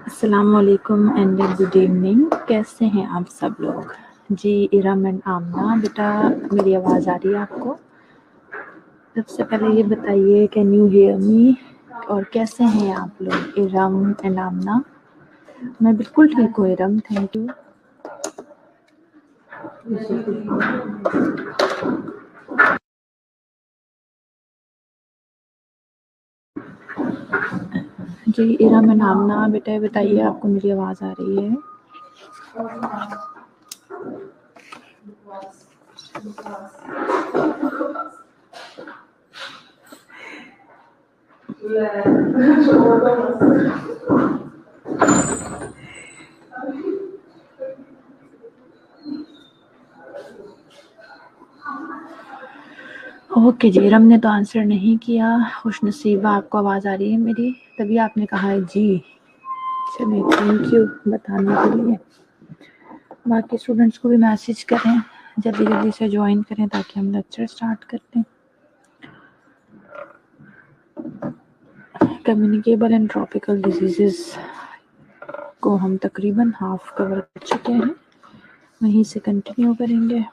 अस्सलाम वालेकुम and good evening. कैसे हैं आप सब लोग? जी इरम एंड आमना, बेटा मेरी आवाज़ आ रही है आपको? सबसे पहले ये बताइए, कैन यू हियर मी? और कैसे हैं आप लोग इरम एंड आमना? मैं बिल्कुल ठीक हूँ इरम, थैंक यू। जी इरम एंड आमना, बेटा बताइए आपको मेरी आवाज़ आ रही है? ओके जी, इरम ने तो आंसर नहीं किया। खुशनसीबा आपको आवाज़ आ रही है मेरी, तभी आपने कहा है जी। चलिए थैंक यू बताने के लिए। बाकी स्टूडेंट्स को भी मैसेज करें जल्दी जल्दी से ज्वाइन करें ताकि हम लेक्चर स्टार्ट कर दें। कम्युनिकेबल एंड ट्रॉपिकल डिजीज़ेस को हम तकरीबन हाफ कवर कर चुके हैं, वहीं से कंटिन्यू करेंगे।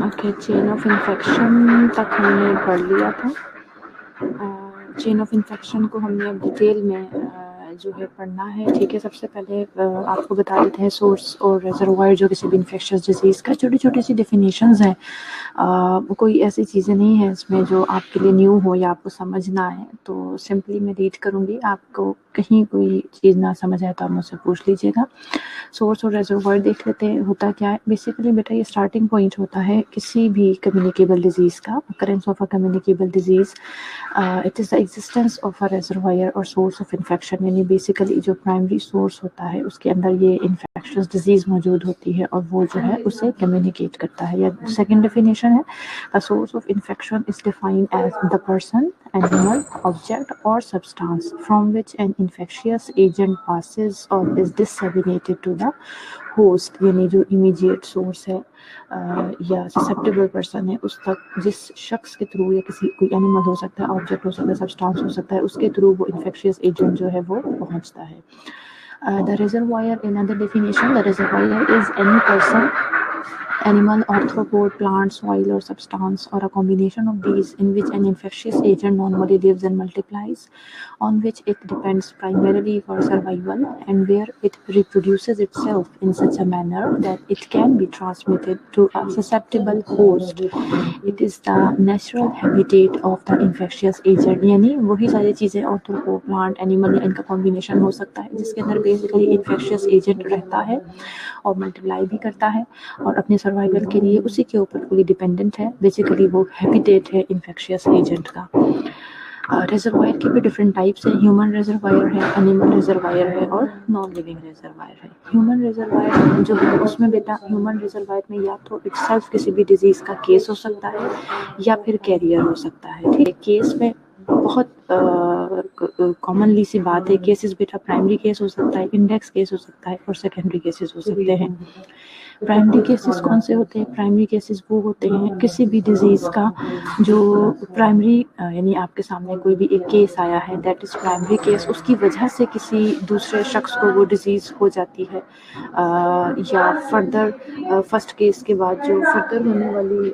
ओके, चेन ऑफ इन्फेक्शन तक हमने पढ़ लिया था। चेन ऑफ इन्फेक्शन को हमने अब डिटेल में जो है पढ़ना है। ठीक है, सबसे पहले आपको बता देते हैं सोर्स और रिजर्वायर जो किसी भी इन्फेक्शियस डिजीज़ का। छोटी छोटी सी डेफिनेशंस हैं, कोई ऐसी चीज़ें नहीं है इसमें जो आपके लिए न्यू हो या आपको समझ ना आए। तो सिंपली मैं रीड करूँगी, आपको कहीं कोई चीज़ ना समझ आए तो आप मुझसे पूछ लीजिएगा। सोर्स और रिजर्वायर देख लेते हैं, होता क्या है बेसिकली बेटा। ये स्टार्टिंग पॉइंट होता है किसी भी कम्युनिकेबल डिजीज़ का। Occurrence of a communicable disease, it is the existence of a reservoir और सोर्स ऑफ इन्फेक्शन। यानी बेसिकली जो प्राइमरी सोर्स होता है उसके अंदर ये इन्फेक्शस डिजीज़ मौजूद होती है और वो जो है उसे कम्युनिकेट करता है। या सेकेंड डेफिनेशन है, the source of infection is defined as the person, animal, object or substance from which an infectious agent passes or is disseminated to the host. यानी जो इमीडिएट सोर्स है या ससेप्टेबल पर्सन है उस तक जिस शख्स के थ्रू, या किसी कोई एनिमल हो सकता है, ऑब्जेक्ट हो सकता है, सब्सटेंस हो सकता है, उसके थ्रू वो इन्फेक्शियस एजेंट जो है वो पहुंचता है। The reservoir, another definition, the reservoir is any person, animal, arthropod, plant, soil or substance or a combination of these in which an infectious agent normally lives and multiplies, on which it depends primarily for survival and where it reproduces itself in such a manner that it can be transmitted to a susceptible host. It is the natural habitat of the infectious agent। यानी वही सारी चीज़ें, arthropod, plant, animal, इनका combination हो सकता है जिसके अंदर बेसिकली इन्फेक्शियस एजेंट रहता है और मल्टीप्लाई भी करता है और अपने सर्वाइवल के लिए उसी के ऊपर फुली डिपेंडेंट है। बेसिकली वो हैबिटेट है इन्फेक्शियस एजेंट का। रिजर्वायर की भी डिफरेंट टाइप्स है। ह्यूमन रिजर्वायर है, एनिमल रिजर्वायर है और नॉन लिविंग रिजर्वायर है। ह्यूमन रिजर्वायर जो है उसमें बेटा, ह्यूमन रिजर्वायर में या तो इटसेल्फ किसी भी डिजीज़ का केस हो सकता है या फिर कैरियर हो सकता है। ठीक है, केस में बहुत कॉमनली सी बात है, केसेस बेटा प्राइमरी केस हो सकता है, इंडेक्स केस हो सकता है और सेकेंडरी केसेस हो सकते हैं। प्राइमरी केसेस कौन से होते हैं? प्राइमरी केसेस वो होते हैं किसी भी डिजीज़ का जो प्राइमरी, यानी आपके सामने कोई भी एक केस आया है, दैट इज़ प्राइमरी केस। उसकी वजह से किसी दूसरे शख्स को वो डिजीज़ हो जाती है, या फर्दर फर्स्ट केस के बाद जो फर्दर होने वाली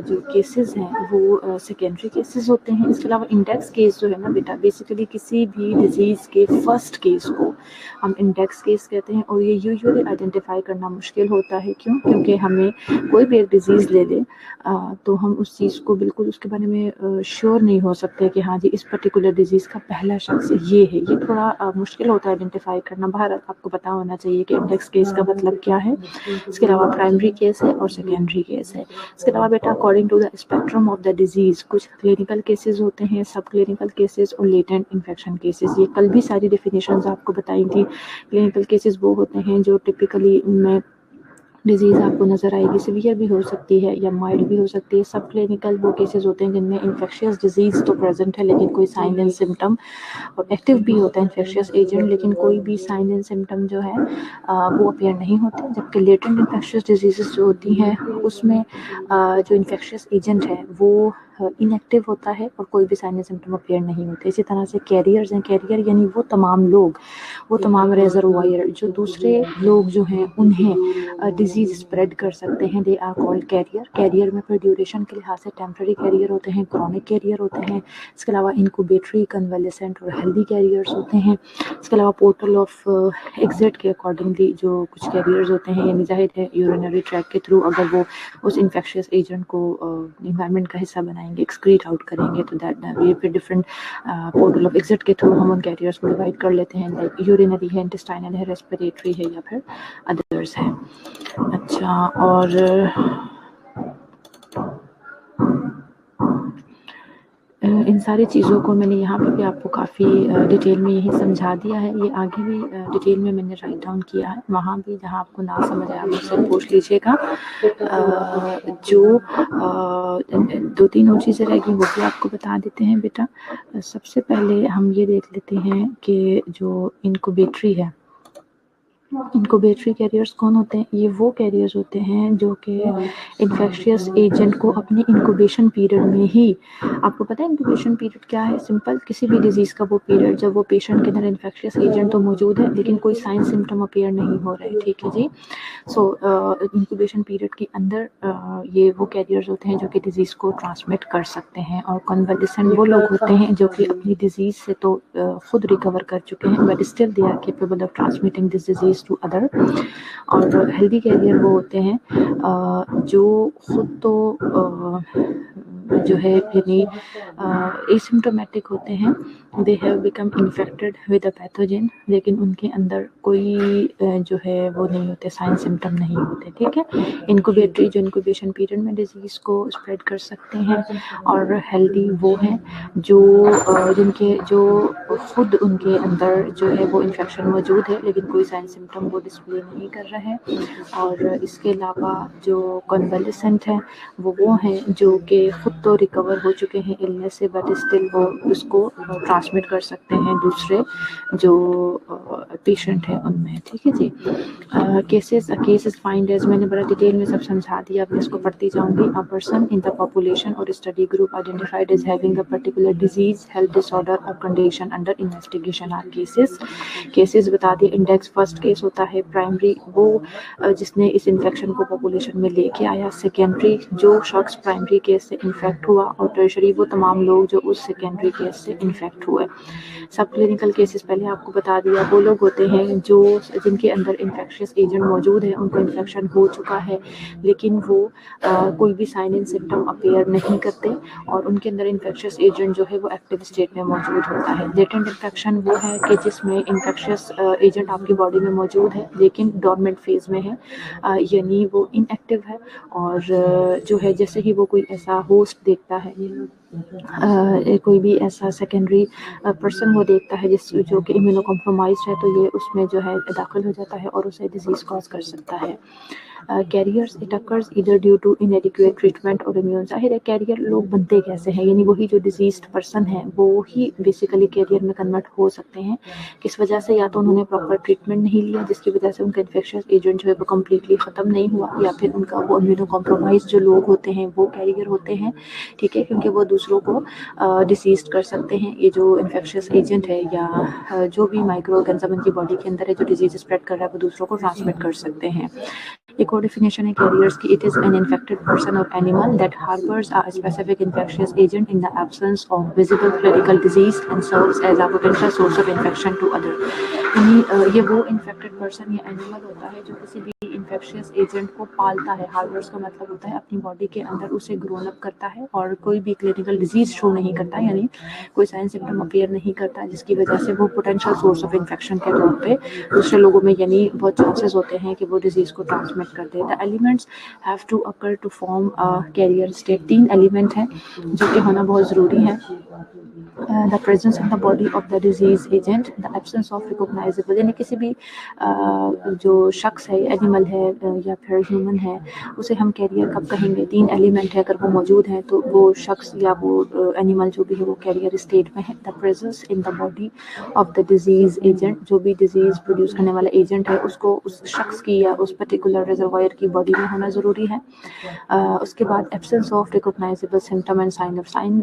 जो केसेस हैं वो सेकेंडरी केसेस होते हैं। इसके अलावा इंडेक्स केस जो है ना बेटा, बेसिकली किसी भी डिजीज़ के फर्स्ट केस को हम इंडेक्स केस कहते हैं, और ये यूजुअली आइडेंटिफाई करना मुश्किल होता है। क्यों? क्योंकि हमें कोई भी एक डिजीज़ ले लें तो हम उस चीज़ को बिल्कुल उसके बारे में श्योर नहीं हो सकते कि हाँ जी इस पर्टिकुलर डिजीज़ का पहला शख्स ये है। ये थोड़ा मुश्किल होता है आइडेंटिफाई करना। बाहर आपको पता होना चाहिए कि इंडेक्स केस का मतलब क्या है। इसके अलावा प्राइमरी केस है और सेकेंडरी केस है। इसके अलावा बेटा according to the spectrum of the disease कुछ क्लिनिकल केसेस होते हैं, सब क्लिनिकल केसेस और लेटेंट इन्फेक्शन केसेस। ये कल भी सारी डेफिनेशंस आपको बताई थी। क्लिनिकल केसेस वो होते हैं जो टिपिकली उनमें डिजीज़ आपको नज़र आएगी, सीवियर भी हो सकती है या माइल्ड भी हो सकती है। सब क्लिनिकल वो केसेस होते हैं जिनमें इन्फेक्शियस डिजीज़ तो प्रेजेंट है लेकिन कोई साइन एंड सिम्टम, और एक्टिव भी होता है इन्फेक्शियस एजेंट लेकिन कोई भी साइन एंड सिम्टम जो है वो अपेयर नहीं होते। जबकि लेटेंट इन्फेक्शियस डिजीज़ जो होती हैं उसमें जो इन्फेक्शियस एजेंट है वो इनएक्टिव होता है और कोई भी साइन एंड सिम्टम अपेयर नहीं होते। इसी तरह से कैरियर्स हैं, कैरियर यानी वो तमाम लोग, वो तमाम रेजर्वायर जो दूसरे लोग जो हैं उन्हें डिजीज़ स्प्रेड कर सकते हैं, they are called carrier. Carrier में फिर ड्यूरेशन के लिहाज से टेम्प्रेरी कैरियर होते हैं, क्रॉनिक कैरियर होते हैं, इसके अलावा इनक्यूबेटरी, कन्वेलेसेंट और हेल्दी कैरियर्स होते हैं। इसके अलावा पोर्टल ऑफ एग्जिट के अकॉर्डिंगली जो कुछ कैरियर्स होते हैं, यानी जाहिर है यूरिनरी ट्रैक के थ्रू अगर वो उस इन्फेक्शियस एजेंट को इन्वायरमेंट का हिस्सा बनाएंगे, एक्सक्रीट आउट करेंगे, तो दैट ये फिर डिफरेंट पोर्टल ऑफ एग्जिट के थ्रू हम उन कैरियर्स को डिवाइड कर लेते हैं, लाइक यूरिनरी है, इंटेस्टाइनल है, रेस्पिरेटरी है या फिर अदर्स है। अच्छा, और इन सारी चीज़ों को मैंने यहाँ पे भी आपको काफ़ी डिटेल में यही समझा दिया है। ये आगे भी डिटेल में मैंने राइट डाउन किया है, वहाँ भी जहाँ आपको ना समझ आए आप मुझसे पूछ लीजिएगा। जो 2-3 और चीज़ें रहेगी वो भी आपको बता देते हैं बेटा। सबसे पहले हम ये देख लेते हैं कि जो इनक्यूबेटरी है, इनक्यूबेटरी कैरियर्स कौन होते हैं? ये वो कैरियर्स होते हैं जो कि इन्फेक्शियस एजेंट को अपने इंक्यूबेशन पीरियड में ही, आपको पता है इंक्यूबेशन पीरियड क्या है? सिंपल, किसी भी डिजीज़ का वो पीरियड जब वो पेशेंट के अंदर इन्फेक्शियस एजेंट तो मौजूद है लेकिन कोई साइन सिम्टम अपेयर नहीं हो रहे। ठीक है जी। सो इंक्यूबेशन पीरियड के अंदर ये वो कैरियर्स होते हैं जो कि डिजीज़ को ट्रांसमिट कर सकते हैं। और कन्वलेसेंट वो लोग होते हैं जो कि अपनी डिजीज़ से तो खुद रिकवर कर चुके हैं but still they are capable of transmitting this disease to other. और हेल्दी कैरियर वो होते हैं जो खुद तो जो है यानी एसिम्प्टोमेटिक होते हैं, they have become infected with a pathogen, लेकिन उनके अंदर कोई जो है वो नहीं होते, साइन सिम्टम नहीं होते। ठीक है। इनक्यूबेटरी जो इनक्यूबेशन पीरियड में डिजीज़ को स्प्रेड कर सकते हैं, और हेल्दी वो हैं जो जिनके जो खुद उनके अंदर जो है वो इन्फेक्शन मौजूद है लेकिन कोई साइन सिम्टम वो डिस्प्ले नहीं कर रहे हैं। और इसके अलावा जो कन्वलेसेंट हैं वो हैं जो कि खुद तो रिकवर हो चुके हैं इलनेस से बट स्टिल वो उसको ट्रांसमिट कर सकते हैं दूसरे जो पेशेंट है उनमें। ठीक है जी। केसेस फाइंड एज, मैंने बड़ा डिटेल में सब समझा दिया, अब इसको पढ़ती जाऊंगी। A person in the population or study group identified as having a particular disease, health disorder or condition under investigation are cases. Cases बता दिए। इंडेक्स फर्स्ट केस होता है प्राइमरी, वो जिसने इस इन्फेक्शन को पॉपुलेशन में लेके आया। सेकेंडरी, जो शख्स प्राइमरी केस से इन्फेक्ट हुआ। और टर्शरी, वो तमाम लोग जो उस सेकेंडरी केस से इन्फेक्ट हुए। सब क्लिनिकल केसेस पहले आपको बता दिया, वो लोग होते हैं जो जिनके अंदर इन्फेक्शियस एजेंट मौजूद है, उनको इन्फेक्शन हो चुका है लेकिन वो कोई भी साइन एंड सिम्टम अपेयर नहीं करते और उनके अंदर इन्फेक्शियस एजेंट जो है वो एक्टिव स्टेट में मौजूद होता है। लेटेंट इन्फेक्शन वो है कि जिसमें इन्फेक्शियस एजेंट आपकी बॉडी में मौजूद है लेकिन डॉर्मेंट फेज में है, यानी वो इनएक्टिव है। और जो है जैसे ही वो कोई ऐसा होस्ट देखता है, कोई भी ऐसा सेकेंडरी पर्सन वो देखता है जिस जो कि इम्यूनो कॉम्प्रोमाइज्ड है, तो ये उसमें जो है दाखिल हो जाता है और उसे डिजीज़ कॉज कर सकता है। कैरियर्स, इट अकर्स इधर ड्यू टू इनएडिक्वेट ट्रीटमेंट और इम्यून। जाहिर है कैरियर लोग बनते कैसे हैं, यानी वही जो डिजीज्ड पर्सन है वो ही बेसिकली कैरियर में कन्वर्ट हो सकते हैं। किस वजह से? या तो उन्होंने प्रॉपर ट्रीटमेंट नहीं लिया जिसकी वजह से उनका इन्फेक्शियस एजेंट जो है वो कम्प्लीटली ख़त्म नहीं हुआ, या फिर उनका वो इम्यूनो कॉम्प्रोमाइज जो लोग होते हैं वो कैरियर होते हैं। ठीक है, क्योंकि वो दूसरों को डिसीज कर सकते हैं। ये जो इन्फेक्शियस एजेंट है या जो भी माइक्रो ऑर्गेनिज्म उनकी बॉडी के अंदर है जो डिजीज स्प्रेड कर रहा है वो दूसरों को ट्रांसमिट कर सकते हैं। एक और डेफिनेशन है कैरियर्स की, it is an infected person or animal that harbours a specific infectious agent in the absence of visible clinical disease and serves as a potential source of infection to other. यानी ये वो infected person या animal होता है जो किसी भी infectious agent को पालता है। हार्बर्स का मतलब होता है अपनी बॉडी के अंदर उसे ग्रोन अप करता है और कोई भी क्लिनिकल डिजीज शो नहीं करता, यानी कोई साइन सिम्टम अपीयर नहीं करता, जिसकी वजह से वो पोटेंशियल सोर्स ऑफ इन्फेक्शन के तौर पे दूसरे लोगों में यानी बहुत चांसेस होते हैं कि वो डिजीज को ट्रांसमिट कर दे। The elements have to occur to form carrier state. 3 element हैं जो कि होना बहुत ज़रूरी है। The presence in the body of the disease agent, the absence of recognizable, यानी किसी भी जो शख्स है, एनिमल है या फिर ह्यूमन है, उसे हम कैरियर कब कहेंगे? 3 एलिमेंट है, अगर वो मौजूद है तो वो शख्स या वो एनिमल जो भी है वो कैरियर स्टेट में है। The presence in the body of the disease agent, जो भी डिजीज प्रोड्यूस करने वाला एजेंट है उसको उस शख्स की या उस पर्टिकुलर रिजर्वायर की बॉडी में होना ज़रूरी है। उसके बाद absence of recognisable symptom and sign of sign,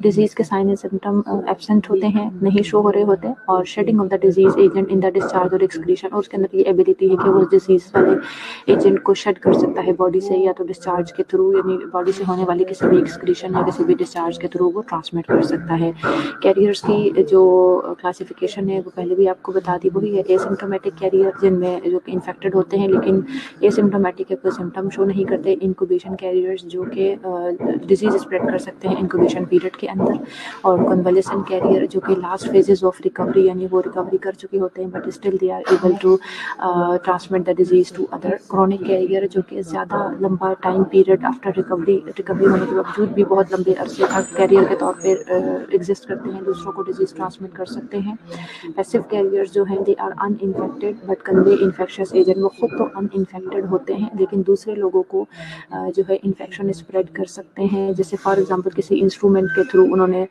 disease के साइन एंड सिम्टम एब्सेंट होते हैं, नहीं शो हो रहे होते, और shedding of the disease agent in the discharge और एक्सक्रीशन, और उसके अंदर ये एबिलिटी है कि वो डिजीज वाले एजेंट को शेड कर सकता है बॉडी से, या तो डिस्चार्ज के थ्रू, यानी बॉडी से होने वाली किसी भी एक्सक्रीशन या किसी भी डिस्चार्ज के थ्रू वो ट्रांसमिट कर सकता है। कैरियर्स की जो क्लासिफिकेशन है वो पहले भी आपको बता दी, वही है एसिम्टोमेटिक कैरियर, जिनमें जो कि इन्फेक्टेड होते हैं लेकिन एसिम्टोमेटिक है, कोई सिम्टम शो नहीं करते। इंक्यूबेशन कैरियर्स, जो कि डिजीज स्प्रेड कर सकते हैं इंक्यूबेशन पीरियड के अंदर। और कन्वलेसेंट कैरियर, जो कि लास्ट फेजेस ऑफ रिकवरी, यानी वो रिकवरी कर चुके होते हैं but still they are able to transmit the disease to other. Chronic carrier, जो कि ज़्यादा लंबा टाइम पीरियड आफ्टर रिकवरी होने के बावजूद भी बहुत लंबे अरसे तक कैरियर के तौर पर एग्जिस्ट करते हैं, दूसरों को डिजीज ट्रांसमिट कर सकते हैं। पैसिव कैरियर्स जो हैं, they are uninfected but convey infectious agent, वो खुद तो अनइन्फेक्टेड होते हैं लेकिन दूसरे लोगों को जो है इन्फेक्शन स्प्रेड कर सकते हैं। जैसे फॉर एग्जांपल किसी इंस्ट्रूमेंट के थ्रू उन्होंने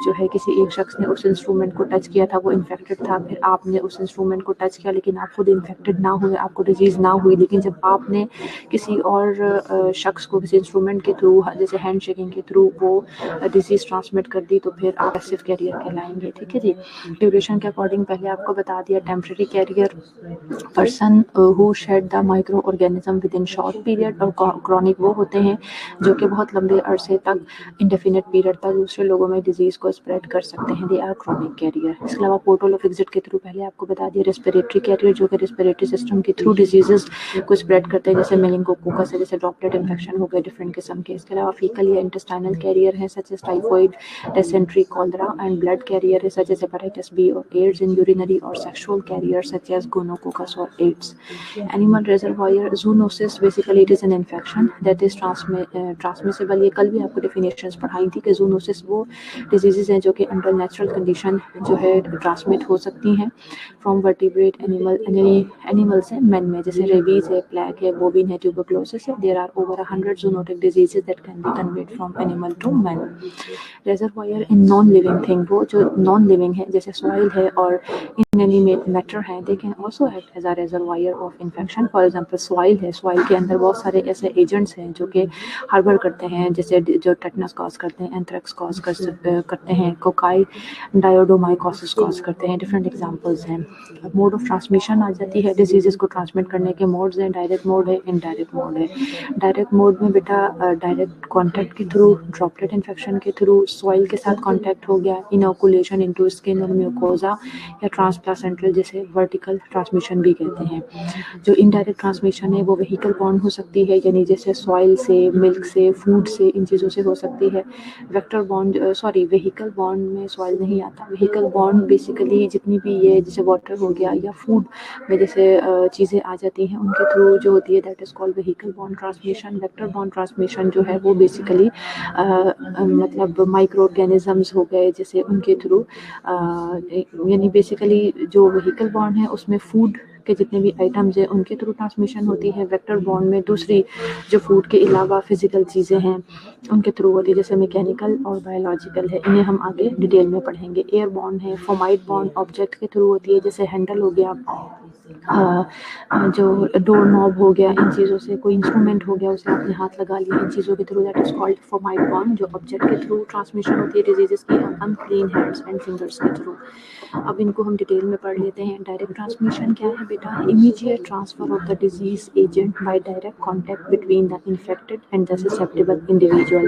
जो है किसी एक शख्स ने उस इंस्ट्रूमेंट को टच किया था, वो इन्फेक्टेड था, फिर आपने उस इंस्ट्रूमेंट को टच किया लेकिन आप खुद इन्फेक्टेड ना हुए, आपको डिजीज़ ना हुई, लेकिन जब आपने किसी और शख्स को किसी इंस्ट्रूमेंट के थ्रू, जैसे हैंड शेकिंग के थ्रू, वो डिजीज़ ट्रांसमिट कर दी, तो फिर आप पैसिव कैरियर कहलाएंगे। ठीक है जी। ड्यूरेशन के अकॉर्डिंग पहले आपको बता दिया, temporary carrier person who shed the microorganism within short period, और क्रॉनिक वो होते हैं जो कि बहुत लंबे अरसे तक, इंडेफिनिट पीरियड तक दूसरे लोगों में डिजीज़ को स्प्रेड कर सकते हैं, दे आर क्रॉनिक कैरियर। इसके अलावा पोर्टल ऑफ एग्जिट के थ्रू पहले आपको बता दिया, रेस्पिरेटरी कैरियर, जो कि रेस्पिरेटरी सिस्टम के थ्रू डिजीजेस को स्प्रेड करते हैं, जैसे मेनिंगोकोकस है, जैसे ड्रॉपलेट इन्फेक्शन हो गए डिफरेंट किस्म के। इसके अलावा फीकल या इंटेस्टाइनल कैरियर है, such as typhoid, dysentery, cholera, and blood carrier है, सच एज हेपेटाइटिस बी और एड्स, इन यूरिनरी और sexual carrier such as gonococcus और AIDS. Animal reservoir, zoonosis, basically it is an infection that is transmissible. ये कल भी आपको definitions पढ़ाई थी कि जूनोसिस वो डिजीजेज हैं जो कि अंडर नेचुरल कंडीशन जो है ट्रांसमिट हो सकती हैं फ्रॉम वर्टिब्रेट एनिमल से मैन में, जैसे रेबीज है, प्लेग है, बोविन है, ट्यूबरक्लोसिस है। There are over 100 zoonotic diseases that can be conveyed from animal to man. Reservoir in non living thing, वो जो नॉन लिविंग है जैसे सॉइल है और इनएनिमेट मैटर है, they can also act as a reservoir of infection. For example soil है, soil के अंदर बहुत सारे ऐसे एजेंट्स हैं जो कि हार्बर करते हैं, जैसे जो टेटनस कॉज करते हैं, एंथ्रेक्स कॉज करते हैं, कोकाई डायोडोमाइकोसिस कॉज करते हैं, डिफरेंट एग्जांपल्स हैं। मोड ऑफ ट्रांसमिशन आ जाती है, डिजीजेस को ट्रांसमिट करने के मोड्स हैं, डायरेक्ट मोड है, इनडायरेक्ट मोड है। डायरेक्ट मोड में बेटा डायरेक्ट कॉन्टैक्ट के थ्रू, ड्रॉपलेट इन्फेक्शन के थ्रू, सॉइल के साथ कॉन्टैक्ट हो गया, इनोकुलेशन इनटू स्किन और म्यूकोजा, या ट्रांसप्लासेंटल, जिसे वर्टिकल ट्रांसमिशन भी कहते हैं। जो इनडायरेक्ट ट्रांसमिशन है वो व्हीकल बॉर्न हो सकती है, यानी जैसे सॉइल से, मिल्क से, फूड से, इन चीज़ों से हो सकती है। वेक्टर बॉन्ड, व्हीकल बॉन्ड में सॉइल नहीं आता। व्हीकल बॉन्ड बेसिकली जितनी भी ये जैसे वाटर हो गया या फूड में जैसे चीज़ें आ जाती हैं उनके थ्रू जो होती है, that is called vehicle bond transmission. Vector bond transmission जो है वो बेसिकली मतलब माइक्रो ऑर्गेनिजम्स हो गए, जैसे उनके थ्रू, यानी बेसिकली जो व्हीकल बॉन्ड है उसमें फूड के जितने भी आइटम्स हैं उनके थ्रू ट्रांसमिशन होती है। वेक्टर बॉन्ड में दूसरी जो फूड के अलावा फिजिकल चीज़ें हैं उनके थ्रू होती है, जैसे मैकेनिकल और बायोलॉजिकल है, इन्हें हम आगे डिटेल में पढ़ेंगे। एयर बॉन्ड है, फोमाइट बॉन्ड ऑब्जेक्ट के थ्रू होती है, जैसे हैंडल हो गया, जो डोर नॉब हो गया, इन चीज़ों से, कोई इंस्ट्रूमेंट हो गया उसे आपने हाथ लगा लिया, इन चीज़ों के through, that is called fomite bond, जो ऑब्जेक्ट के थ्रू ट्रांसमिशन होती है डिजीजेस की, अनक्लीन हैंड्स एंड फिंगर्स के थ्रू। अब इनको हम डिटेल में पढ़ लेते हैं। डायरेक्ट ट्रांसमिशन क्या है बेटा immediate transfer of the disease agent by direct contact between the infected and the susceptible individual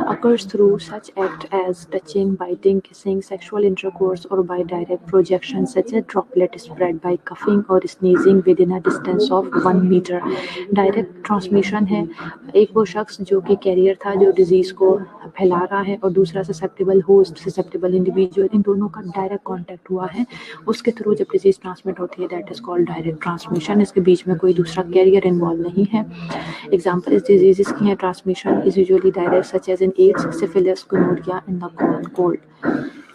occurs through such act as touching, biting, kissing, sexual intercourse, or by direct projection such as droplet spread by coughing or sneezing within a distance of 1 meter. Direct transmission है, एक वो शख्स जो कि career था जो disease को फैला रहा है और दूसरा ससेप्टेबल होस्ट ससेप्टेबल इंडिविजुअल, इन दोनों का डायरेक्ट कांटेक्ट हुआ है, उसके थ्रू जब डिजीज़ ट्रांसमिट होती है that is called direct transmission. इसके बीच में कोई दूसरा कैरियर इन्वॉल्व नहीं है। एग्जाम्पल इस डिजीज़ की है transmission is usually direct such as in AIDS, syphilis, gonorrhoea and the common cold.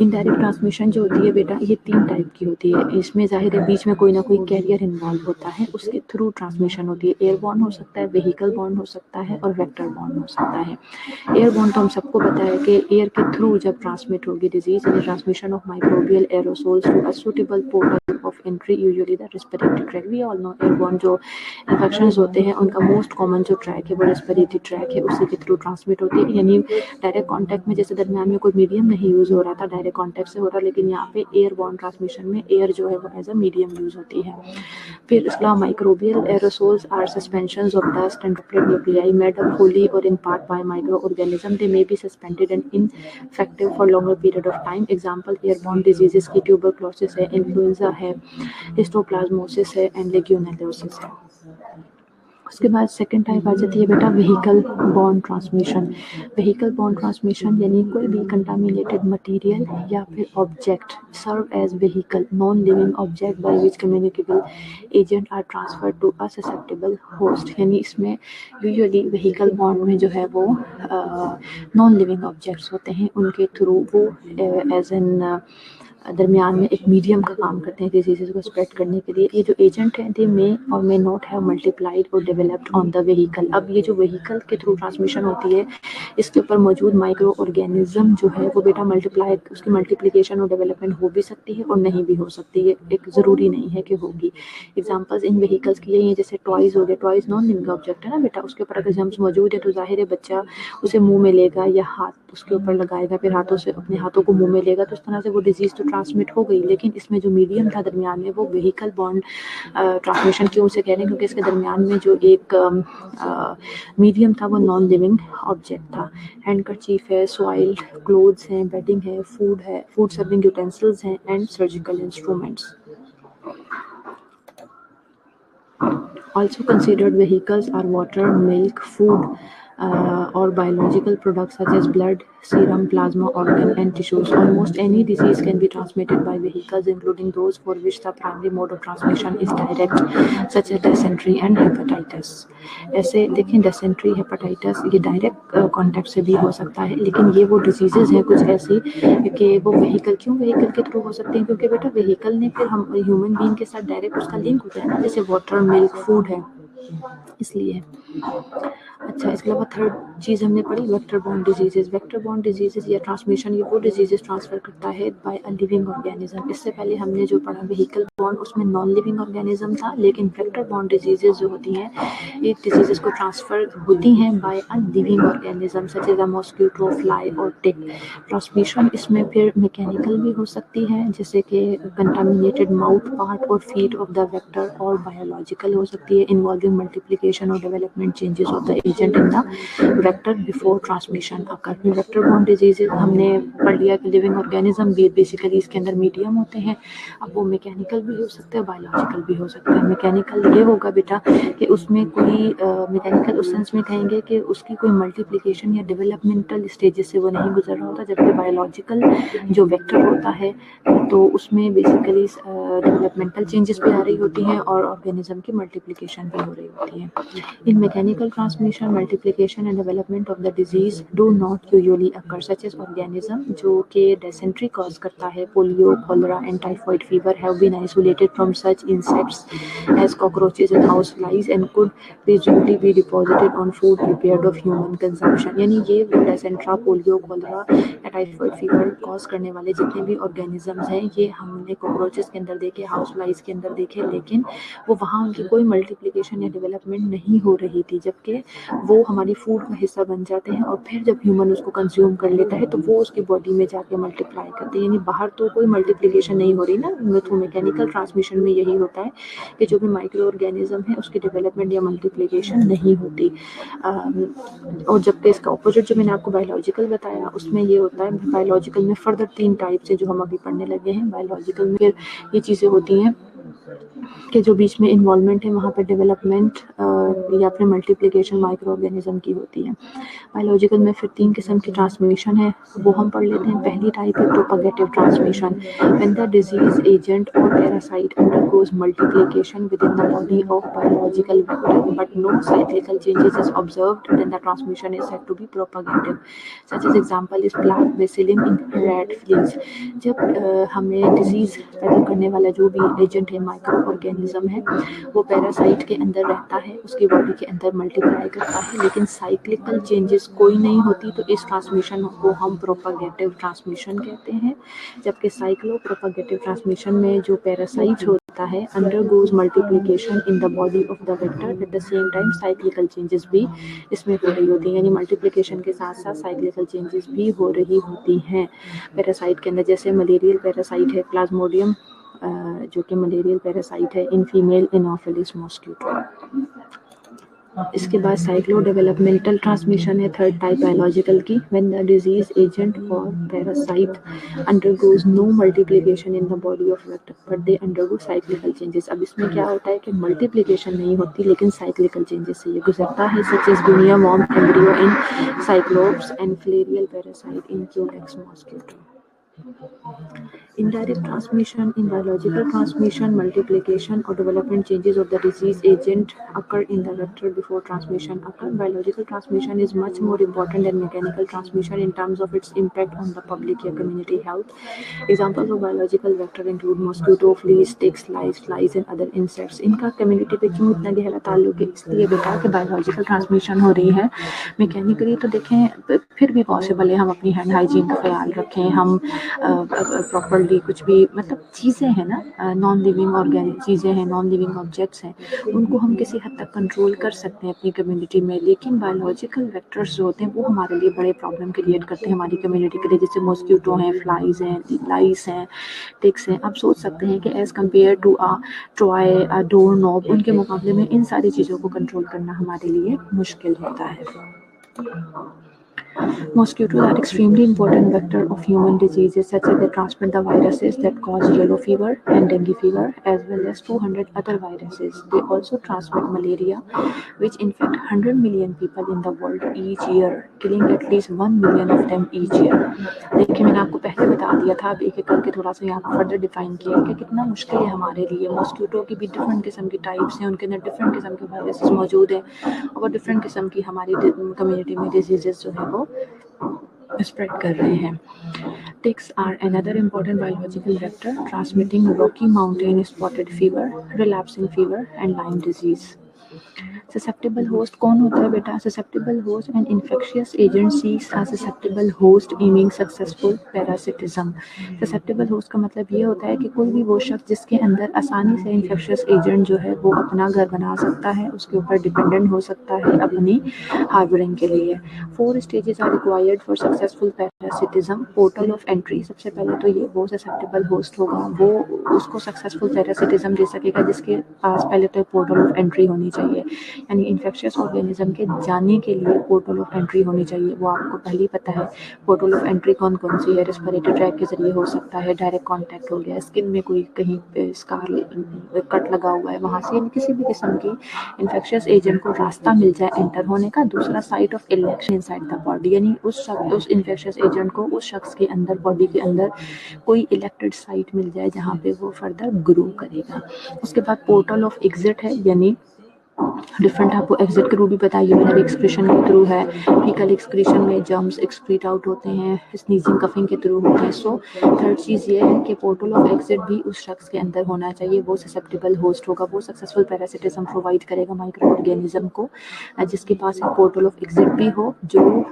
Indirect transmission जो होती है बेटा ये 3 टाइप की होती है। इसमें ज़ाहिर है बीच में कोई ना कोई कैरियर इन्वॉल्व होता है, उसके थ्रू ट्रांसमिशन होती है। एयरबॉर्न हो सकता है, व्हीकल बॉर्न हो सकता है और वेक्टर बॉर्न हो सकता है। एयरबॉर्न तो हम सबको पता है कि एयर के थ्रू जब ट्रांसमिट होगी disease, in transmission of microbial aerosols to a suitable portal of entry usually the respiratory tract. We all know airborne जो इन्फेक्शंस होते हैं उनका मोस्ट कॉमन जो ट्रैक है वो रेस्पिरेटरी ट्रैक है, उसी के थ्रू ट्रांसमिट होती है। यानी डायरेक्ट कॉन्टैक्ट में जैसे दरमियान में कोई मीडियम नहीं यूज़ हो रहा था, डायरेक्ट कॉन्टैक्ट से हो रहा, लेकिन यहाँ पे एयरबॉर्न ट्रांसमिशन में एयर जो है वो एज अ मीडियम यूज़ होती है। फिर इसका microbial aerosols are suspensions of dust and droplet nuclei made up wholly or in part by microorganism. They may be suspended and ineffective for longer period of time. Example airborne diseases की tuberculosis है, influenza है, histoplasmosis है and legionellosis है। उसके बाद second type आ जाती है बेटा vehicle borne transmission. Vehicle borne transmission यानी कोई भी कंटामिनेटेड मटेरियल या फिर object serve as vehicle non living object by which communicable agent are transfer to a susceptible host. यानी इसमें यूजुअली व्हीकल बॉर्न में जो है वो नॉन लिविंग ऑब्जेक्ट्स होते हैं, उनके थ्रू वो एज एन दरमियान में एक मीडियम का काम करते हैं डिजीज़ को स्प्रेड करने के लिए। ये जो एजेंट हैं दे मे और मे नॉट हैव मल्टीप्लाइड और डेवलप्ड ऑन द व्हीकल। अब ये जो व्हीकल के थ्रू ट्रांसमिशन होती है इसके ऊपर मौजूद माइक्रो ऑर्गेनिज्म जो है वो बेटा मल्टीप्लाई, उसकी मल्टीप्लिकेशन और डेवलपमेंट हो भी सकती है और नहीं भी हो सकती है, एक ज़रूरी नहीं है कि होगी। एग्जाम्पल्स इन व्हीकल्स की यही है, जैसे टॉयज़ हो गए, टॉयज़ नॉन लिविंग ऑब्जेक्ट है ना बेटा, उसके ऊपर अगर जम्स मौजूद है तो जाहिर है बच्चा उसे मुँह में लेगा या हाथ उसके ऊपर लगाएगा, फिर हाथों से अपने हाथों को मुँह में लेगा, तो इस तरह से वो डिजीज़ तो ट्रांसमिट हो गई। लेकिन इसमें जो मीडियम था दरमियान में वो व्हीकल बॉर्न ट्रांसमिशन क्यों से कह रहे हैं, क्योंकि इसके दरमियान में जो एक मीडियम था वो नॉन लिविंग ऑब्जेक्ट था। हैंडकरचीफ है, सॉइल्ड क्लोथ्स हैं, बेडिंग है, फूड सर्विंग यूटेंसिल्स हैं and surgical instruments. Also considered vehicles are water, milk, food or biological products such as blood, serum, plasma, organ and tissues. Almost any disease can be transmitted by vehicles, including those for which the primary mode of transmission is direct, such as dysentery and hepatitis. ऐसे देखें dysentery, hepatitis ये direct contact से भी हो सकता है, लेकिन ये वो डिजीज़ेज़ हैं कुछ ऐसी कि वो व्हीकल के थ्रू हो सकते हैं, क्योंकि बेटा व्हीकल ने फिर हम ह्यूमन बीइंग के साथ डायरेक्ट उसका लिंक होता है ना, जैसे वाटर, मिल्क, फूड है, इसलिए। अच्छा, इसके अलावा थर्ड चीज़ हमने पढ़ी vector borne diseases. Vector borne diseases या ट्रांसमिशन ये वो डिजीजेज ट्रांसफर करता है बाय अ लिविंग ऑर्गेनिज्म। इससे पहले हमने जो पढ़ा व्हीकल बॉर्न उसमें नॉन लिविंग ऑर्गेनिज्म था, लेकिन वेक्टर बॉर्न डिजीजेज जो होती हैं ये डिजीजेज को ट्रांसफर होती हैं by a living organism such as a mosquito, fly और टिक। ट्रांसमिशन इसमें फिर मैकेनिकल भी हो सकती है, जैसे कि कंटामिनेटेड माउथ पार्ट और फीट ऑफ द वेक्टर, और बायोलॉजिकल हो सकती है इन्वॉल्विंग मल्टीप्लिकेशन और development changes of the agent in the vector before transmission occur. Vector borne disease हमने पढ़ लिया कि लिविंग ऑर्गेनिज्म भी बेसिकली इसके अंदर मीडियम होते हैं। अब वो मैकेनिकल भी हो सकता है, बायोलॉजिकल भी हो सकता है। मैकेनिकल ये होगा बेटा कि उसमें कोई मैकेनिकल उस सेंस में कहेंगे कि उसकी कोई मल्टीप्लिकेशन या डेवलपमेंटल स्टेजेस से वो नहीं गुजर रहा होता, जबकि बायोलॉजिकल जो वेक्टर होता है तो उसमें बेसिकली डेवलपमेंटल चेंजेस भी आ रही होती हैं और ऑर्गेनिज्म की मल्टीप्लिकेशन भी हो रही होती है। In mechanical transmission multiplication and development of the disease do not usually occur such as organism जो कि डिसेंट्री कॉज करता है, polio, cholera and typhoid fever have been isolated from such insects as cockroaches and house flies and could presumably be deposited on food prepared of human consumption। यानी ये डिसेंट्रा, polio, cholera या typhoid fever cause करने वाले जितने भी organisms हैं ये हमने कॉकरोचेस के अंदर देखे, हाउस फ्लाइज के अंदर देखे, लेकिन वो वहाँ उनकी कोई मल्टीप्लिकेशन या में डेवलपमेंट नहीं हो रही थी, जबकि वो हमारी फूड का हिस्सा बन जाते हैं और फिर जब ह्यूमन उसको कंज्यूम कर लेता है तो वो उसकी बॉडी में जाके मल्टीप्लाई करते हैं। यानी बाहर तो कोई मल्टीप्लिकेशन नहीं हो रही ना, थ्रू मैकेनिकल ट्रांसमिशन में यही होता है कि जो भी माइक्रो ऑर्गेनिज्म है उसकी डेवलपमेंट या मल्टीप्लिकेशन नहीं होती। और जबकि इसका ऑपोजिट जो मैंने आपको बायोलॉजिकल बताया उसमें ये होता है। बायोलॉजिकल में फर्दर 3 टाइप से जो हम अभी पढ़ने लगे हैं, बायोलॉजिकल में फिर ये चीज़ें होती हैं के जो बीच में इन्वॉल्वमेंट है वहाँ पर डेवलपमेंट या फिर मल्टीप्लिकेशन माइक्रो ऑर्गेनिज्म की होती है। बायोलॉजिकल में फिर 3 किस्म की ट्रांसमिशन है, वो हम पढ़ लेते हैं। पहली टाइप है propagative transmission, when the disease agent और parasite undergoes multiplication within the body of biological vector but no cyclical changes is observed, then the transmission is said to be propagative. Such as example is plague bacillus in rat fleas. जब हमें disease पैदा करने वाला जो भी agent है, micro organism है, वो पैरासाइट के अंदर रहता है, उसकी बॉडी के अंदर मल्टीप्लाई करता है, लेकिन साइक्लिकल चेंजेस कोई नहीं होती, तो इस ट्रांसमिशन को हम प्रोपेगेटिव ट्रांसमिशन कहते हैं। जबकि साइक्लो प्रोपेगेटिव ट्रांसमिशन में जो पैरासाइट होता है undergoes multiplication in the body of the vector, at the same time cyclical changes भी इसमें हो रही होती हैं। यानी मल्टीप्लिकेशन के साथ साथ साइक्लिकल चेंजेस भी हो रही होती हैं पैरासाइट के अंदर। जैसे मलेरियल पैरासाइट है प्लाज्मोडियम, जो कि मलेरियल पैरासाइट है इन फीमेल एनोफिलिस मॉस्किटो। इसके बाद साइक्लो डेवलपमेंटल ट्रांसमिशन है थर्ड टाइप बायोलॉजिकल की, व्हेन द डिजीज एजेंट और parasite undergoes no multiplication in the body of vector but they undergo cyclical changes. अब इसमें क्या होता है कि मल्टीप्लिकेशन नहीं होती लेकिन साइक्लिकल चेंजेस से ये गुजरता है, such as guinea worm embryo in cyclops and filarial parasite in culex mosquito. Indirect transmission in biological transmission, multiplication or development changes of the disease agent occur in the vector before transmission occur. Biological transmission is much more important than mechanical transmission in terms of its impact on the public or community health. Examples of biological vector include mosquito, fleas, ticks, lice, flies and other insects. इनका community पे क्यों इतना गहरा ताल्लुक है? इसलिए बेटा कि biological transmission हो रही है। mechanically तो देखें फिर भी possible है हम अपनी hand hygiene का ख्याल रखें, हम प्रॉपरली कुछ भी मतलब चीज़ें हैं ना, नॉन लिविंग ऑर्गेनिक चीज़ें हैं, नॉन लिविंग ऑब्जेक्ट्स हैं, उनको हम किसी हद तक कंट्रोल कर सकते हैं अपनी कम्युनिटी में। लेकिन बायोलॉजिकल वेक्टर्स जो होते हैं वो हमारे लिए बड़े प्रॉब्लम क्रिएट करते हैं हमारी कम्युनिटी के लिए, जैसे मॉस्किटो हैं, फ्लाइज हैं, लाइस हैं, टिक्स हैं। आप सोच सकते हैं कि as compare to a toy, a door knob, उनके मुकाबले में इन सारी चीज़ों को कंट्रोल करना हमारे लिए मुश्किल होता है। Mosquitoes are extremely important vector of human diseases such as they transmit the viruses that cause yellow fever and dengue fever as well as 200 other viruses. They also transmit malaria which infect 100 million people in the world each year, killing at least 1 million of them each year. देखिए मैंने आपको पहले बता दिया था, अब एक एक करके थोड़ा सा यहाँ फर्दर डिफाइन किया कि कितना मुश्किल है हमारे लिए। मॉस्किटो की भी डिफरेंट किस्म की टाइप्स हैं, उनके अंदर डिफरेंट किस्म के वायरसेस मौजूद हैं और डिफरेंट किस्म की हमारी कम्युनिटी में डिजीजेस जो है वो spread कर रहे हैं। Ticks are another important biological vector transmitting Rocky Mountain spotted fever, relapsing fever and Lyme disease. Susceptible host कौन होता है बेटा? Susceptible host an infectious agent seeks a susceptible host aiming successful parasitism. Susceptible host का मतलब ये होता है कि कोई भी वो शख्स जिसके अंदर आसानी से infectious agent जो है वो अपना घर बना सकता है, उसके ऊपर डिपेंडेंट हो सकता है अपनी हार्बरिंग के लिए। 4 stages are required for successful parasitism. Portal of entry, सबसे पहले तो ये वो susceptible host होगा, वो उसको सक्सेसफुल पैरासिटिज्म दे सकेगा जिसके पास पहले तो पोर्टल ऑफ एंट्री होनी चाहिए। यानी इन्फेक्शियस ऑर्गेनिज्म के जाने के लिए पोर्टल ऑफ एंट्री होनी चाहिए। वो आपको पहले ही पता है पोर्टल ऑफ एंट्री कौन कौन सी है। रेस्पिरेटरी ट्रैक के जरिए हो सकता है, डायरेक्ट कांटेक्ट हो गया, स्किन में कोई कहीं पे स्कार कट लगा हुआ है वहाँ से, किसी भी किस्म की इन्फेक्शियस एजेंट को रास्ता मिल जाए एंटर होने का। दूसरा site of election inside the body, यानी उस इन्फेक्शियस एजेंट को उस शख्स के अंदर बॉडी के अंदर कोई इलेक्टेड साइट मिल जाए जहाँ पे वो फर्दर ग्रो करेगा। उसके बाद पोर्टल ऑफ एग्जिट है, यानी डिफरेंट आपको एग्जिट के थ्रू भी बताइए मैंने, एक्सक्रीशन के थ्रू है, फीकल एक्सक्रीशन में जर्म्स एक्सक्रीट आउट होते हैं, स्नीजिंग कफिंग के थ्रू होते हैं। सो थर्ड चीज़ ये है कि पोर्टल ऑफ एग्जिट भी उस शख्स के अंदर होना चाहिए, वो ससेप्टेबल होस्ट होगा, वो सक्सेसफुल पैरासिटिज्म प्रोवाइड करेगा माइक्रो ऑर्गेनिज्म को, जिसके पास एक पोर्टल ऑफ एग्जिट भी हो जो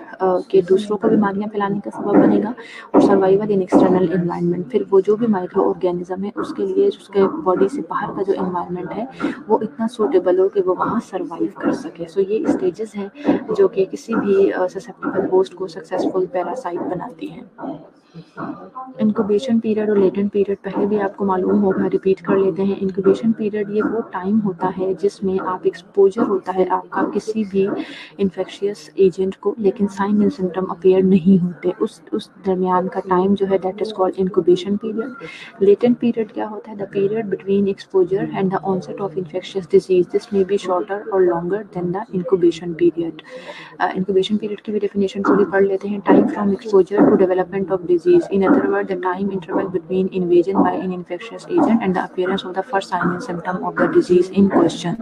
कि दूसरों को बीमारियाँ फैलाने का सबब बनेगा, और सर्वाइवल इन एक्सटर्नल इन्वायरमेंट। फिर वो जो भी माइक्रो ऑर्गेनिज्म है उसके लिए उसके बॉडी से बाहर का जो इन्वायरमेंट है वो इतना सूटेबल हो कि वो वहाँ सर्वाइव कर सके। सो ये स्टेजेस हैं जो कि किसी भी ससेप्टेबल होस्ट को सक्सेसफुल पैरासाइट बनाती हैं। इंक्यूबेशन पीरियड और लेटेंट पीरियड पहले भी आपको मालूम होगा, रिपीट कर लेते हैं। इंक्यूबेशन पीरियड ये वो टाइम होता है जिसमें आप एक्सपोजर होता है आपका किसी भी इन्फेक्शियस एजेंट को, लेकिन साइन एंड सिम्टम अपीयर नहीं होते। उस दरमियान का टाइम जो है that is called incubation period. Latent period क्या होता है? The period between exposure and the onset of infectious disease. This may be shorter और longer than the incubation period. Incubation period की भी डेफिनेशन पूरी पढ़ लेते हैं। Time from exposure to development of disease, in other word the time interval between invasion by an infectious agent and the appearance of the first sign and symptom of the disease in question.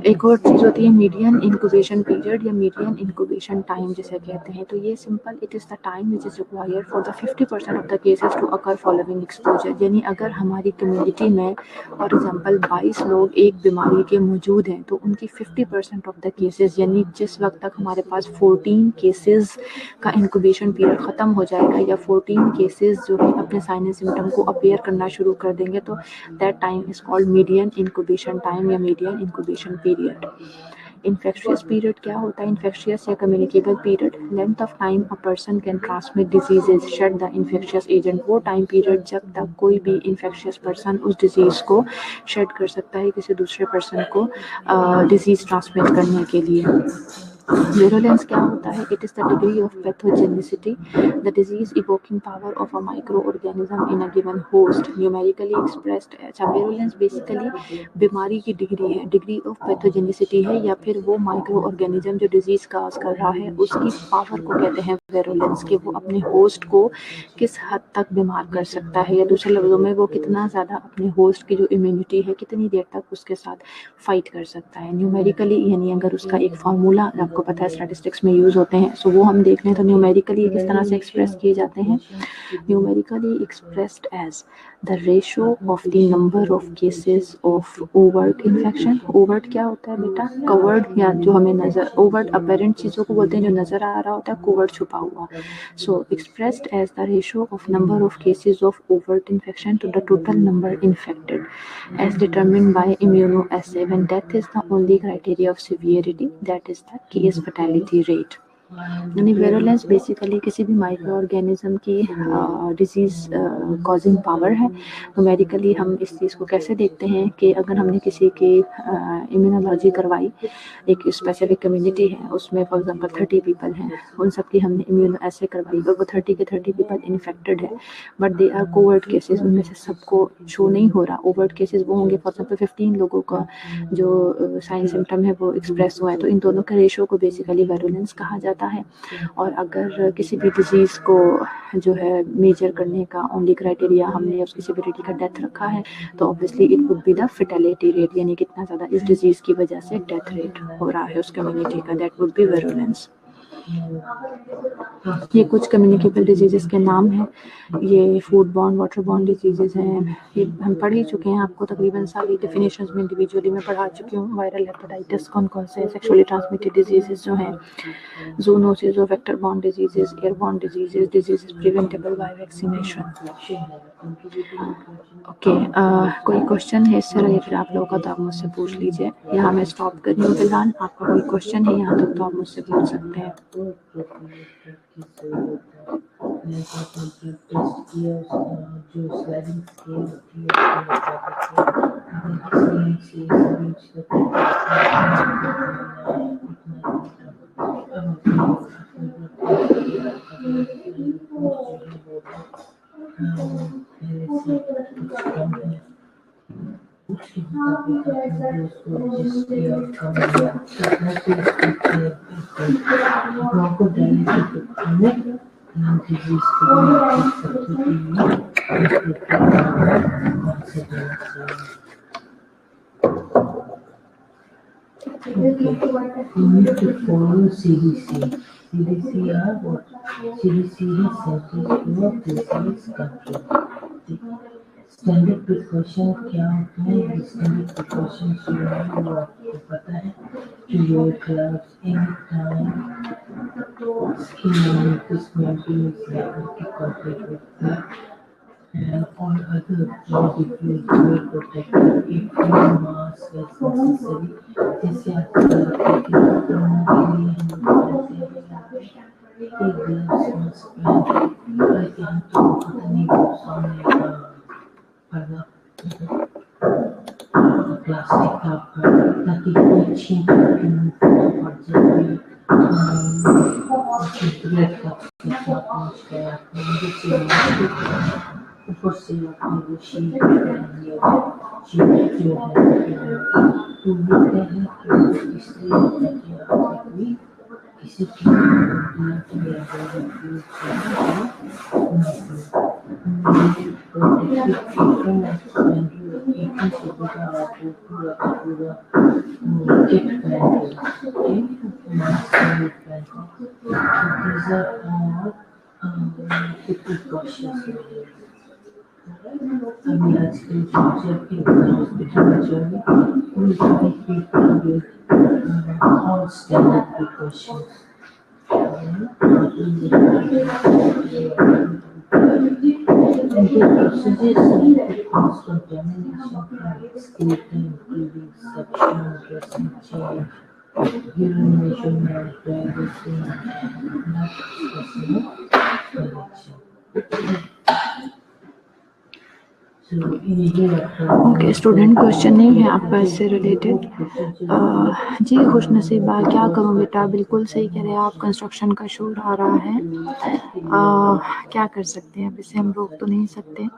एक और चीज़ होती है median incubation period या median incubation time जिसे कहते हैं। तो ये simple, it is the time which is required for the 50% of the cases to occur following exposure. यानी अगर हमारी कम्युनिटी में फॉर एग्जांपल 22 लोग एक बीमारी के मौजूद हैं तो उनकी 50% ऑफ द केसेस, यानी जिस वक्त तक हमारे पास 14 केसेस का इंक्यूबेशन पीरियड ख़त्म हो जाएगा या 14 केसेस जो है अपने साइन एंड सिम्टम को अपीयर करना शुरू कर देंगे, तो that time is called median incubation time या median incubation period. Infectious period क्या होता है? इन्फेक्शियस या communicable period, length of time a person can transmit diseases shed the infectious agent. वो टाइम पीरियड जब तक कोई भी इन्फेक्शियस पर्सन उस डिजीज़ को शेड कर सकता है किसी दूसरे पर्सन को डिजीज़ ट्रांसमिट करने के लिए। विरुलेंस क्या होता है? It is the degree of pathogenicity, the disease evoking power of a micro organism in a given host, numerically expressed. अच्छा, विरुलेंस बेसिकली बीमारी की डिग्री है, डिग्री ऑफ पैथोजेनिसिटी है, या फिर वो माइक्रो ऑर्गेनिज्म जो डिजीज काज कर रहा है उसकी पावर को कहते हैं विरुलेंस, कि वो अपने होस्ट को किस हद तक बीमार कर सकता है, या दूसरे लफ्जों में वो कितना ज़्यादा अपने होस्ट की जो इम्यूनिटी है कितनी देर तक उसके साथ फाइट कर सकता है। न्यूमेरिकली यानी अगर उसका एक फार्मूला आपको पता है स्टैटिस्टिक्स में यूज़ होते हैं, सो वो हम देख लें तो न्यूमेरिकली किस तरह से एक्सप्रेस किए जाते हैं। Numerically expressed as the ratio of the number of cases of overt infection. Overt क्या होता है बेटा? कवर्ड, या जो हमें नजर, ओवर्ट अपेरेंट चीज़ों को बोलते हैं जो नजर आ रहा होता है, कवर्ड छुपा हुआ। So expressed as the ratio of number of cases of overt infection to the total number infected as determined by immunoassay when death is the only criteria of severity, that is the case fatality rate। यानी वेरोलेंस basically किसी भी micro organism की disease causing power है। Numerically हम इस चीज़ को कैसे देखते हैं कि अगर हमने किसी की इम्यूनोलॉजी करवाई, एक स्पेसिफिक कम्युनिटी है उसमें फॉर एग्जांपल 30 पीपल हैं, उन सब की हमने इम्यूनो ऐसे करवाई और वो 30 के 30 पीपल इन्फेक्टेड है, but they are covert cases, उनमें से सबको शो नहीं हो रहा। ओवर्ट केसेस वो होंगे फॉर एग्जांपल 15 लोगों का जो साइन सिम्टम है वो एक्सप्रेस हुआ है, तो इन दोनों के रेशो को बेसिकली वेरुलेंस कहा जाता है। और अगर किसी भी डिजीज़ को जो है मेजर करने का ओनली क्राइटेरिया हमने उसकी सिविरिटी का डेथ रखा है, तो obviously it would be the fatality rate, यानी कितना ज़्यादा इस डिजीज़ की वजह से डेथ रेट हो रहा है उस कम्युनिटी का, दैट वुड बी वेरुलेंस। ये कुछ कम्युनिकेबल डिजीज़ के नाम हैं। ये food borne, water borne disease हैं, ये हम पढ़ ही चुके हैं, आपको तकरीबन सारी डेफिनेशंस में इंडिविजुअली मैं पढ़ा चुकी हूँ। वायरल हेपेटाइटिस कौन कौन से, सेक्सुअली ट्रांसमिटेड डिजीज़ जो हैं, जूनोसिस और vector borne disease, airborne disease preventable by vaccination. Okay, कोई क्वेश्चन है इससे रिलेटेड आप लोगों का तो आप मुझसे पूछ लीजिए। यहाँ मैं स्टॉप कर रही हूँ फिलहाल, आपका कोई क्वेश्चन है यहाँ तक तो आप मुझसे पूछ सकते हैं। You need to follow CDC. CDC are what? CDC is Centers for Disease Control. Standard precaution क्या होता है? स्टैंडर्ड प्रिकॉशन जो है वो आपको पता है, to wear gloves any time, skin dismantling की contact with and all other body fluids will protect you if you mask where necessary. जैसे आपको लगता है कि दोनों के लिए हम एक ग्लव्स ताकि हम तो पता नहीं सामने पर्दा प्लास्टिक का ताकि कोई छीन के पड़ जाए ब्रेड का पहुंच गया ऊपर से अपनी वो शीट जो है तो बोलते हैं कि इसलिए कि आप भी किसी की अभी आजकल जब हॉस्पिटल में जाएंगे all standard precautions. And the procedures cause contamination from skeleton, including suction, dressing change, urine measurement, diagnosing, and blood specimen collection. Okay, student question नहीं है आपका इससे रिलेटेड। जी खुशनसीबा, क्या करूं बेटा, बिल्कुल सही कह रहे हैं आप, कंस्ट्रक्शन का शोर आ रहा है। क्या कर सकते हैं, अब इसे हम रोक तो नहीं सकते।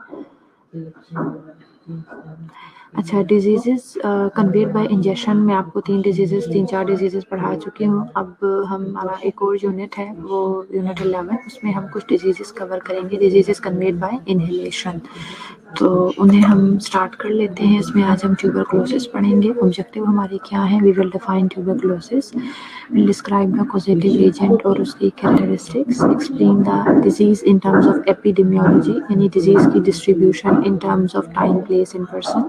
अच्छा, डिजीजेस कन्वेड बाय इंजेक्शन में आपको 3-4 डिजीजेस पढ़ा चुकी हूँ। अब हमारा एक और यूनिट है, वो यूनिट 11, उसमें हम कुछ डिजीजेस कवर करेंगे, डिजीजेस कन्वेड बाय इनहेलेशन। तो उन्हें हम स्टार्ट कर लेते हैं। इसमें आज हम ट्यूबरकुलोसिस पढ़ेंगे। ऑब्जेक्टिव हमारे क्या है, we will define tuberculosis, will describe the causative agent और उसकी characteristics, explain the disease in terms of epidemiology, यानी डिजीज की distribution in terms of time, place and person.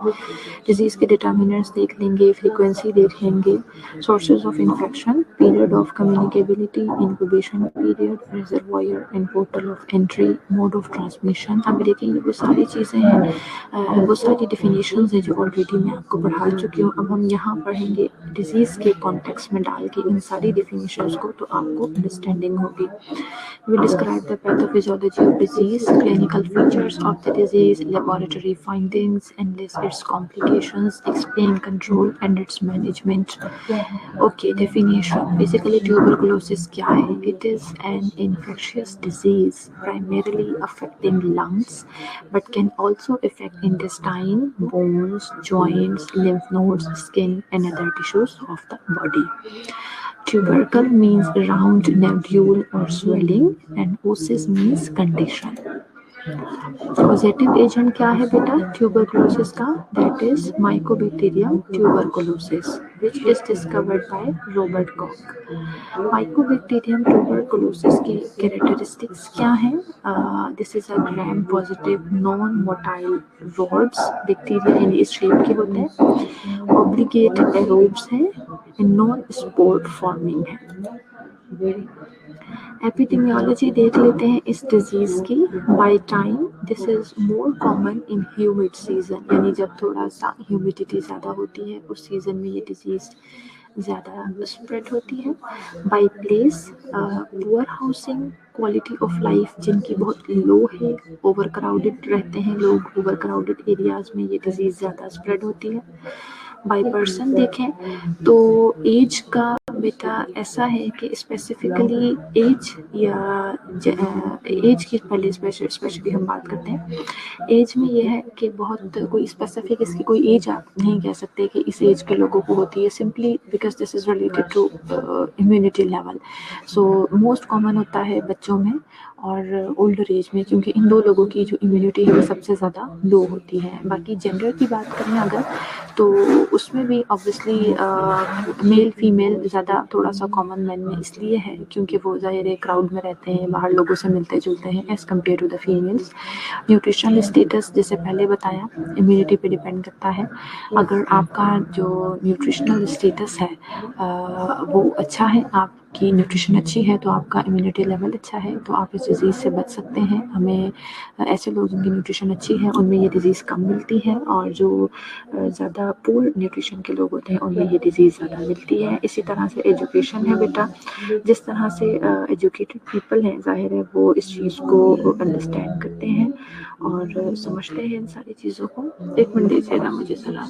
Disease के डिटर्मिनेंट्स देख लेंगे, फ्रीक्वेंसी देख लेंगे, sources of infection, period of communicability, incubation period, reservoir and portal of entry, mode of transmission. अब देखेंगे वो सारी चीज़ें हैं, वो सारी डिफिनेशंस हैं जो ऑलरेडी मैं आपको पढ़ा चुकी हूँ। अब हम यहाँ पढ़ेंगे डिजीज़ के कॉन्टेक्स्ट में डाल के इन सारी डिफिनेशंस को, तो आपको अंडरस्टैंडिंग होगी। We will describe the pathophysiology of disease, clinical features of the disease, laboratory findings and list its complications, explain control and its management. Okay, definition. Basically, tuberculosis क्या है? It is an infectious disease primarily affecting lungs, but can also affect intestine, bones, joints, lymph nodes, skin, and other tissues of the body. Tubercle means round nodule or swelling, and osis means condition. Positive agent क्या है बेटा tuberculosis का? That is Mycobacterium tuberculosis, which is discovered by Robert Kock. Mycobacterium tuberculosis की characteristics क्या हैं? This is a gram positive non motile rods, bacteria इन इस shape के होते हैं, ऑब्लिगेट एरोब्स हैं, नॉन स्पोर फॉर्मिंग है। एपिडेमियोलॉजी देख लेते हैं इस डिजीज की। By time this is more common in humid season, यानी जब थोड़ा सा ह्यूमिडिटी ज़्यादा होती है उस सीजन में ये डिजीज ज़्यादा स्प्रेड होती है। By place, poor housing, quality of life जिनकी बहुत लो है, ओवर क्राउडेड रहते हैं लोग, ओवर क्राउडेड एरियाज में ये डिजीज़ ज़्यादा स्प्रेड होती है। बाय पर्सन देखें तो एज का बेटा ऐसा है कि स्पेसिफिकली एज या एज की पहले स्पेशली हम बात करते हैं। एज में ये है कि बहुत कोई स्पेसिफिक इसकी कोई एज आप नहीं कह सकते कि इस एज के लोगों को होती है, simply because this is related to immunity level. So most common होता है बच्चों में और ओल्डर एज में, क्योंकि इन दो लोगों की जो इम्यूनिटी है वो सबसे ज़्यादा लो होती है। बाकी जेंडर की बात करें अगर, तो उसमें भी ऑब्वियसली मेल फीमेल ज़्यादा थोड़ा सा कॉमन मैन में इसलिए है क्योंकि वो ज़ाहिर क्राउड में रहते हैं, बाहर लोगों से मिलते जुलते हैं as compare to the females. Nutritional status जैसे पहले बताया इम्यूनिटी पे डिपेंड करता है। अगर आपका जो न्यूट्रिशनल स्टेटस है वो अच्छा है, आप आपकी न्यूट्रिशन अच्छी है तो आपका इम्यूनिटी लेवल अच्छा है तो आप इस डिज़ीज़ से बच सकते हैं। हमें ऐसे लोग जिनकी न्यूट्रिशन अच्छी है उनमें ये डिज़ीज़ कम मिलती है और जो ज़्यादा पुअर न्यूट्रिशन के लोग होते हैं उनमें ये डिज़ीज़ ज़्यादा मिलती है। इसी तरह से एजुकेशन है बेटा, जिस तरह से एजुकेटेड पीपल हैं ज़ाहिर है वो इस चीज़ को अंडरस्टैंड करते हैं और समझते हैं इन सारी चीज़ों को। 1 मिनट दीजिएगा मुझे ज़रा।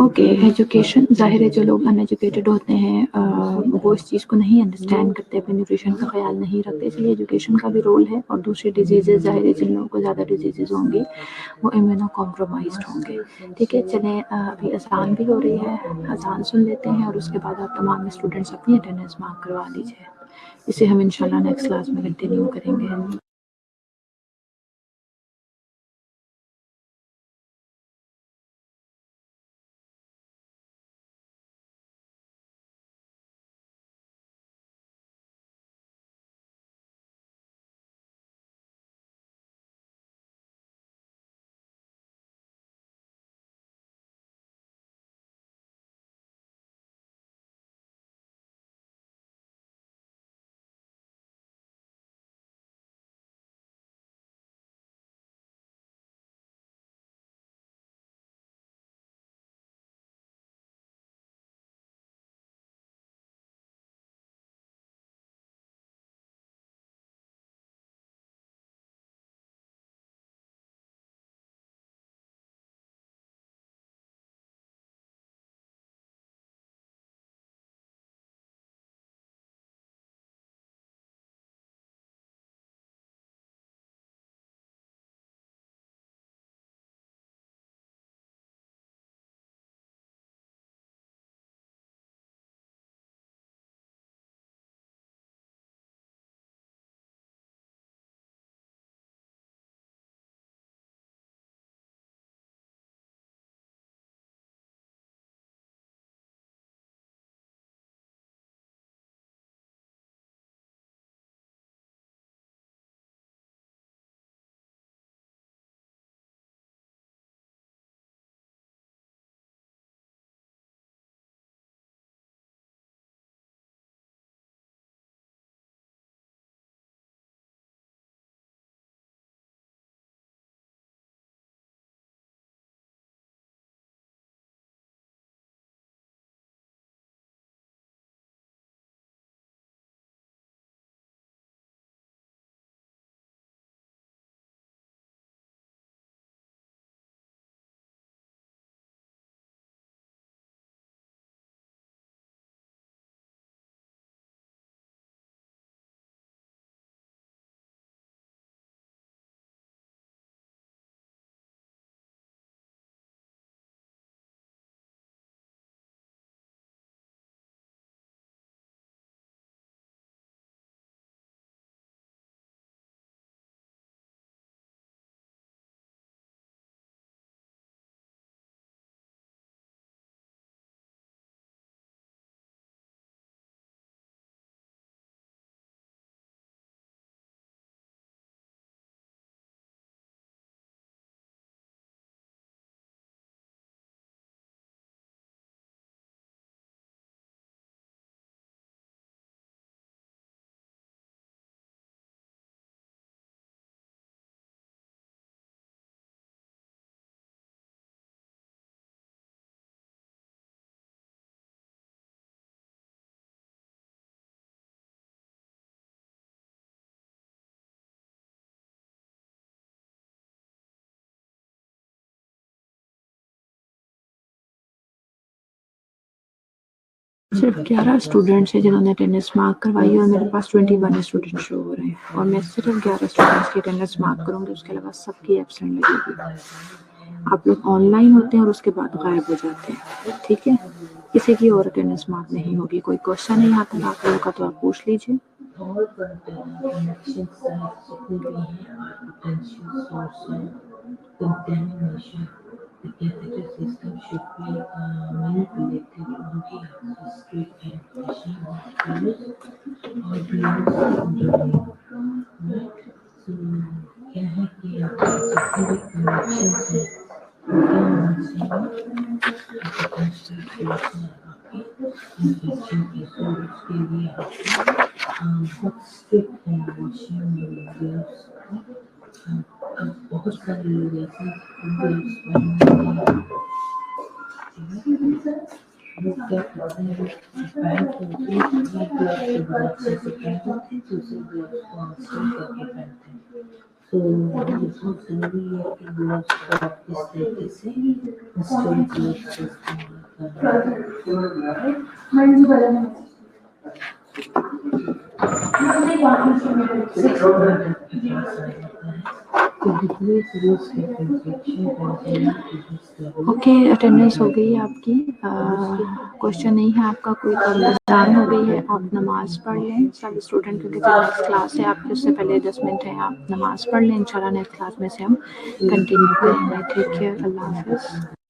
ओके, एजुकेशन ज़ाहिर है जो लोग अनएजुकेटेड होते हैं वो इस चीज़ को नहीं अंडरस्टैंड करते, अपने न्यूट्रिशन का ख़्याल नहीं रखते, इसलिए एजुकेशन का भी रोल है। और दूसरी डिजीज़ेज़ ज़ाहिर है जिन लोगों को ज़्यादा डिजीज़ेज़ होंगी वो इम्यूनो कॉम्प्रोमाइज़्ड होंगे। ठीक है, चलें अभी अज़ान भी हो रही है, अज़ान सुन लेते हैं और उसके बाद आप तमाम स्टूडेंट्स अपनी अटेंडेंस मार्क करवा लीजिए। इसे हम इंशाल्लाह नेक्स्ट क्लास में कंटिन्यू करेंगे। सिर्फ 11 स्टूडेंट्स हैं जिन्होंने अटेंडेंस मार्क करवाई है और मेरे पास 21 स्टूडेंट शो हो रहे हैं और मैं सिर्फ 11 स्टूडेंट्स की अटेंडेंस मार्क करूँगी, उसके अलावा सबकी एब्सेंट लगेगी। आप लोग ऑनलाइन होते हैं और उसके बाद गायब हो जाते हैं, ठीक है। किसी की और अटेंडेंस मार्क नहीं होगी। कोई क्वेश्चन है यहाँ तक आप लोगों का तो आप पूछ लीजिए। all connection sites जितने भी हैं are potential source of contamination. The catheter system should be manipulated only after strict and professional hospitals or below intervene. Right? So क्या है कि आपके जितने भी connections हैं क्या होना चाहिए potential source है आपके infection के, so उसके लिए आपको बहुत स्ट्रिक्ट है वॉशिंग ग्लव्स। अब बहुत सारे लोग ऐसे ग्लव्स पहनते वो क्या करते हैं, पैंट होती है ग्लव्स के बाद अच्छे से पैंट होती है, दूसरे ग्लव्स को अनस्टिच करके पहनते हैं। तो बहुत ज़रूरी है कि ग्लव्स को आप इस तरीके से स्टोन ग्लव्स का इस्तेमाल करें। ओके, अटेंडेंस हो गई है आपकी। क्वेश्चन नहीं है आपका कोई, तो एग्जाम हो गई है। आप नमाज पढ़ लें सब स्टूडेंट, क्योंकि जो नेक्स्ट क्लास है आपकी उससे पहले 10 मिनट है, आप नमाज पढ़ लें। इंशाल्लाह नेक्स्ट क्लास में से हम कंटिन्यू करेंगे। ठीक है, अल्लाह हाफिज़।